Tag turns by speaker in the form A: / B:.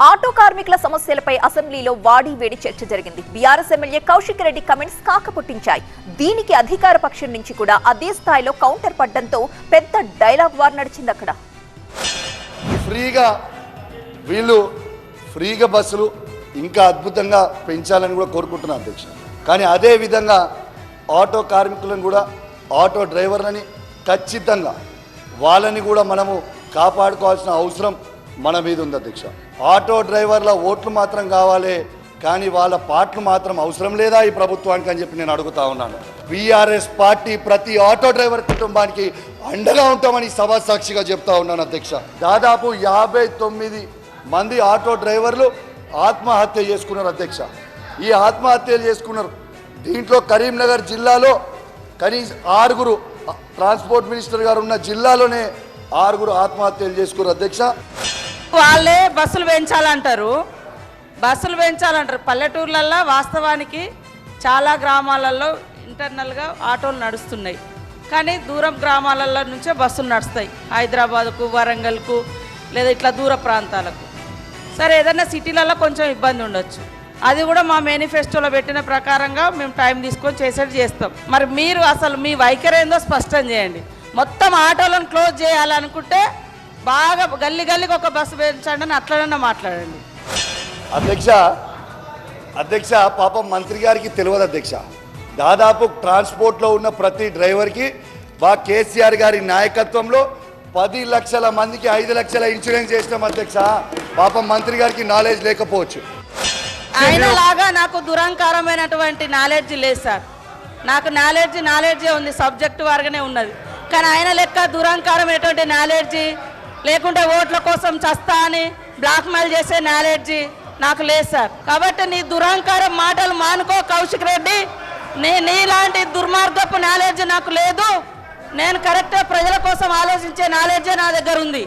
A: Auto కార్మికుల సమస్యలపై అసెంబ్లీలో వాడివేడి చర్చ జరిగింది. BRS MLA Kaushik Reddy comments కాకపుట్టించాయి. దీనికి అధికార పక్షం నుంచి కూడా అదే స్థాయిలో కౌంటర్ పడ్డంతో పెద్ద డైలాగ్ వార్ నడిచింది. అక్కడ
B: ఫ్రీగా బస్సులు ఇంకా అద్భుతంగా పెంచాలని కూడా కోరుకుంటున్నాను అధ్యక్ష. కానీ అదే విధంగా ఆటో కార్మికులను కూడా ఆటో డ్రైవర్లని ఖచ్చితంగా వాళ్ళని కూడా మనము కాపాడుకోవాల్సిన అవసరం మన మీద ఉంది అధ్యక్ష. ఆటో డ్రైవర్ల ఓట్లు మాత్రం కావాలి, కానీ వాళ్ళ పాటలు మాత్రం అవసరం లేదా ఈ ప్రభుత్వానికి అని చెప్పి నేను అడుగుతా ఉన్నాను. బీఆర్ఎస్ పార్టీ ప్రతి ఆటో డ్రైవర్ కుటుంబానికి అండగా ఉంటామని సభా సాక్షిగా చెప్తా ఉన్నాను అధ్యక్ష. దాదాపు 59 మంది ఆటో డ్రైవర్లు ఆత్మహత్య చేసుకున్నారు అధ్యక్ష. ఈ ఆత్మహత్యలు చేసుకున్నారు. దీంట్లో కరీంనగర్ జిల్లాలో కనీసం 6 ట్రాన్స్పోర్ట్ మినిస్టర్ గారు ఉన్న జిల్లాలోనే 6 ఆత్మహత్యలు చేసుకున్నారు అధ్యక్ష.
C: వాళ్ళే బస్సులు పెంచాలంటారు. పల్లెటూర్లలో వాస్తవానికి చాలా గ్రామాలలో ఇంటర్నల్గా ఆటోలు నడుస్తున్నాయి, కానీ దూరం గ్రామాలలో నుంచే బస్సులు నడుస్తాయి. హైదరాబాద్కు, వరంగల్కు, లేదా ఇట్లా దూర ప్రాంతాలకు. సరే, ఏదైనా సిటీలలో కొంచెం ఇబ్బంది ఉండొచ్చు. అది కూడా మా మేనిఫెస్టోలో పెట్టిన ప్రకారంగా మేము టైం తీసుకొని చేసేది చేస్తాం. మరి మీరు అసలు మీ వైఖరి ఏందో స్పష్టం చేయండి. మొత్తం ఆటోలను క్లోజ్ చేయాలనుకుంటే బాగా గల్లీకి ఒక బస్సు పెంచండి అని అట్లనన్నా మాట్లాడండి
B: అధ్యక్ష. పాపం మంత్రి గారికి తెలియదు అధ్యక్ష. దాదాపు ట్రాన్స్పోర్ట్లో ఉన్న ప్రతి డ్రైవర్కి కేసీఆర్ గారి నాయకత్వంలో 10 లక్షల మందికి 5 లక్షల ఇన్సూరెన్స్ చేసినాం అధ్యక్ష. పాపం మంత్రి గారికి నాలెడ్జ్ లేకపోవచ్చు.
C: ఆయన లాగా నాకు దురహంకారమైనటువంటి నాలెడ్జ్ లేదు సార్. నాకు నాలెడ్జే ఉంది, సబ్జెక్టు వారుగానే ఉన్నది. కానీ ఆయన లెక్క దురహంకారమైనటువంటి నాలెడ్జి లేకుంటే ఓట్ల కోసం చస్తా అని బ్లాక్మెయిల్ చేసే నాలెడ్జి నాకు లేదు సార్. కాబట్టి నీ దురహంకారం మాటలు మానుకో కౌశిక్ రెడ్డి. నీలాంటి దుర్మార్గపు నాలెడ్జ్ నాకు లేదు. నేను కరెక్ట్గా ప్రజల కోసం ఆలోచించే నాలెడ్జే నా దగ్గర ఉంది.